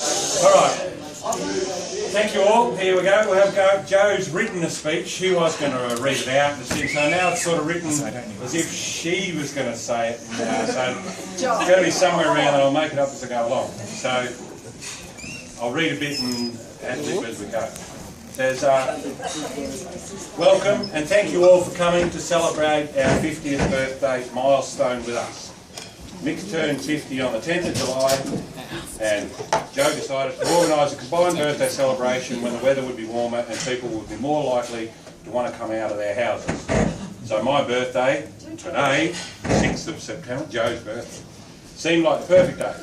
All right. Thank you all. Here we go. We'll have a go. Jo's written a speech. She was going to read it out, so now it's sort of written as if she was going to say it. So it's going to be somewhere around, and I'll make it up as I go along. So I'll read a bit and add a bit as we go. It says, welcome and thank you all for coming to celebrate our 50th birthday milestone with us. Mick turned 50 on the 10th of July, and Jo decided to organise a combined birthday celebration when the weather would be warmer and people would be more likely to want to come out of their houses. So my birthday, today, 6th of September, Jo's birthday, seemed like the perfect day.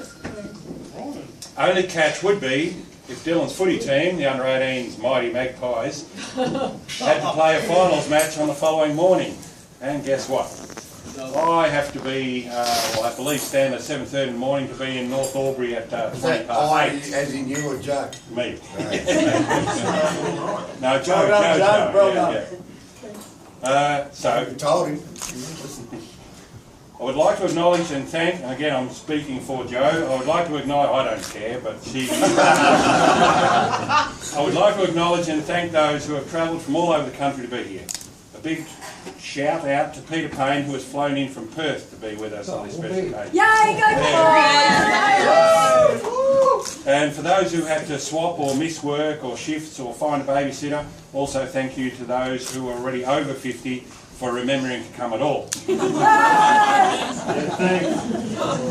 Only catch would be if Dylan's footy team, the under-18s Mighty Magpies, had to play a finals match on the following morning. And guess what? I have to be, well, I believe stand at 7:30 in the morning to be in North Albury at 20 past 8. As in you or Joe? Me. No, Joe. So, you told him. I would like to acknowledge and thank, and again I'm speaking for Jo, I would like to acknowledge, I don't care, but she... I would like to acknowledge and thank those who have travelled from all over the country to be here. A big shout out to Peter Payne, who has flown in from Perth to be with us on this special occasion. Yay, go for it! And for those who had to swap or miss work or shifts or find a babysitter, also thank you to those who are already over 50 for remembering to come at all.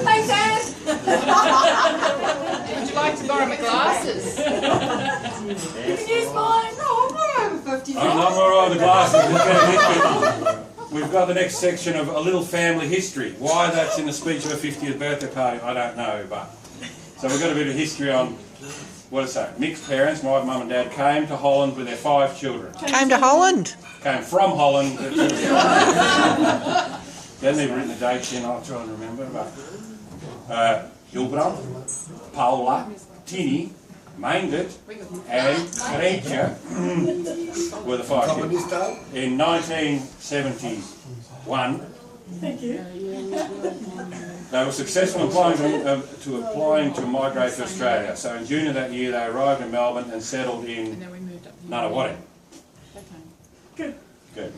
Thanks, Anne! Would you like to borrow my glasses? You can use mine. No, I'm not over 50. I'm not more over the glasses. We've got the next section of a little family history. Why that's in the speech of a 50th birthday party, I don't know, but... So we've got a bit of history on, what is that? Mick's parents, my mum and dad, came to Holland with their 5 children. Came to Holland? Came from Holland. Then they've written the dates in, I'll try and remember. But, Hilbrand, Paula, Tini, Meindert and Kareja were the 5 children. In 1971, Thank you. they were successful in applying to migrate to Australia. So in June of that year, they arrived in Melbourne and settled in Nunawading. Good. Good.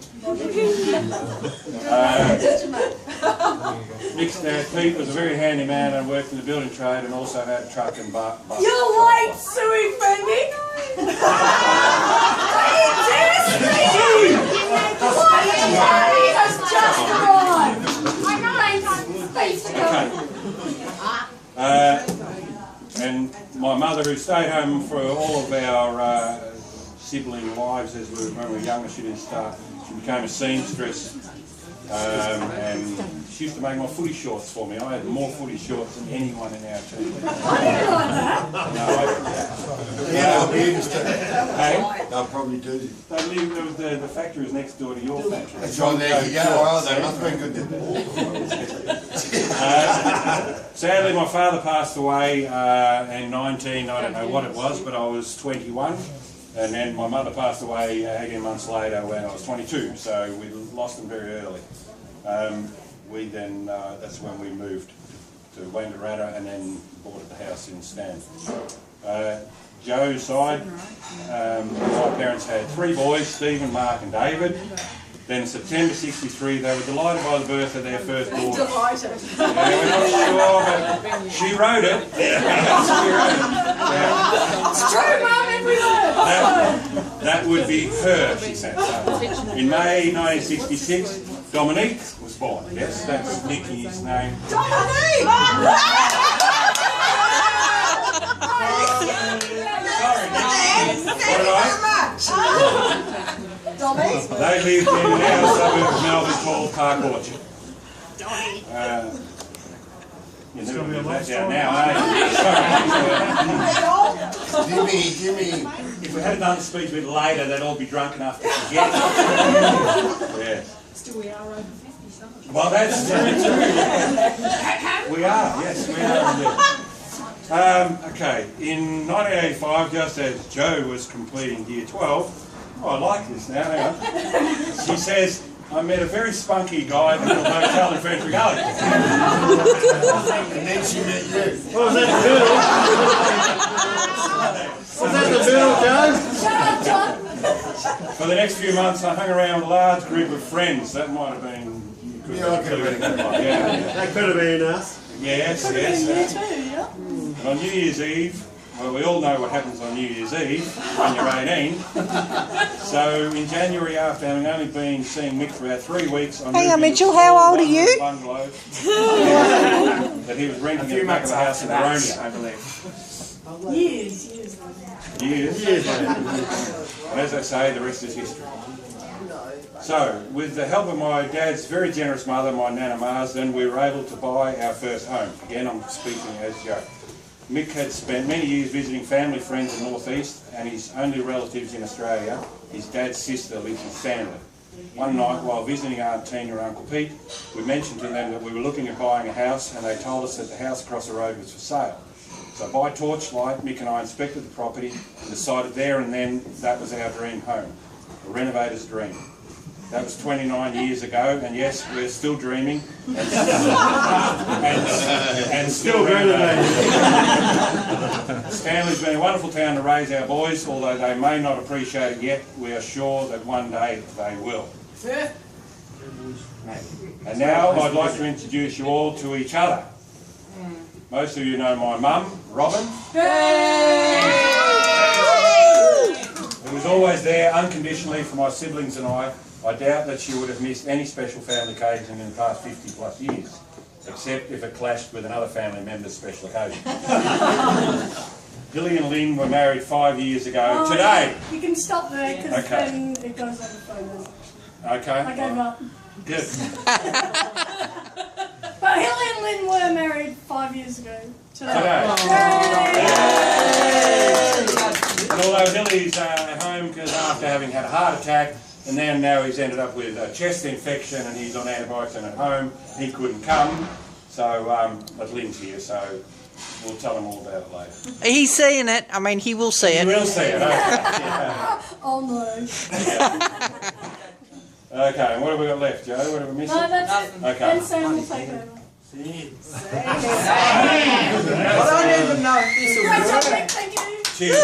Mick's dad, Pete, was a very handy man and worked in the building trade and also had a truck and bus. You're late, Suey Fendi! He has just arrived! And my mother, who stayed home for all of our sibling lives as when we were younger, she didn't start. She became a seamstress, and she used to make my footy shorts for me. I had more footy shorts than anyone in our team. I didn't like that. No, I didn't. Yeah, I'll be interested. Hey? They'll probably do. They live, the factory is next door to your factory. That's right, there you go. Oh, they must be good. Sadly, my father passed away in I don't know what it was, but I was 21. And then my mother passed away 18 months later when I was 22, so we lost them very early. That's when we moved to Wangaratta and then bought the house in Stan. Jo's side, my parents had 3 boys, Stephen, Mark and David. Then in September '63, they were delighted by the birth of their first daughter. Delighted. Yeah, we're not sure, but she wrote it. It's true, Mum, every word. That would be her, she said. So, in May 1966, Dominique was born. Yes, that's Nikki's name. Dominique! Sorry, Dominique? they lived in our suburb of Melbourne called Park Orchard. You never live that down now, eh? Jimmy. If we had done the speech a bit later, they'd all be drunk enough to forget. Yeah. Still, we are over 50 something. Well, that's very true. We are, yes, we are indeed. Okay, in 1985, just as Jo was completing Year 12, oh, I like this now, hang on. She says, I met a very spunky guy at a hotel in Frederick Gully. And then she met you. What was that, For the next few months, I hung around with a large group of friends. That might have been... Yeah, I could have been. Yeah. That could have been us. Yes, You yes. too, yeah? And on New Year's Eve, well, we all know what happens on New Year's Eve when you're 18. So in January, after having only been seeing Mick for about 3 weeks, I Hang on, moved into Mitchell, a small how old are you? bungalow that he was renting at the back of the house in Boronia. I believe. Years. And as I say, the rest is history. So, with the help of my dad's very generous mother, my Nana Marsden, we were able to buy our first home. Again, I'm speaking as Joe. Mick had spent many years visiting family friends in the North East, and his only relatives in Australia, his dad's sister, lived in Stanley. One night, while visiting Aunt Tina and Uncle Pete, we mentioned to them that we were looking at buying a house, and they told us that the house across the road was for sale. So by torchlight, Mick and I inspected the property and decided there and then that was our dream home, a renovator's dream. That was 29 years ago, and yes, we're still dreaming and still renovating. Stanley's been a wonderful town to raise our boys, although they may not appreciate it yet. We are sure that one day they will. And now I'd like to introduce you all to each other. Most of you know my mum, Robin, who was always there unconditionally for my siblings and I. I doubt that she would have missed any special family occasion in the past 50 plus years, except if it clashed with another family member's special occasion. Billy and Lynn were married 5 years ago today. You can stop there because then it goes on the phone. Okay. I gave up. Good. But Hilly and Lynn were married 5 years ago Today. Yay! And although Hilly's at home because after having had a heart attack, and then now he's ended up with a chest infection and he's on antibiotics and at home, he couldn't come. So, but Lynn's here, so we'll tell him all about it later. He's seeing it. I mean, he will see You it. will see it, okay. Yeah. Oh no. Okay, and what have we got left, Joe? What have we missed? No, that's it. Okay. Then Sam will take over. I don't even know if this will Great work. job, Mick, thank you. Cheers.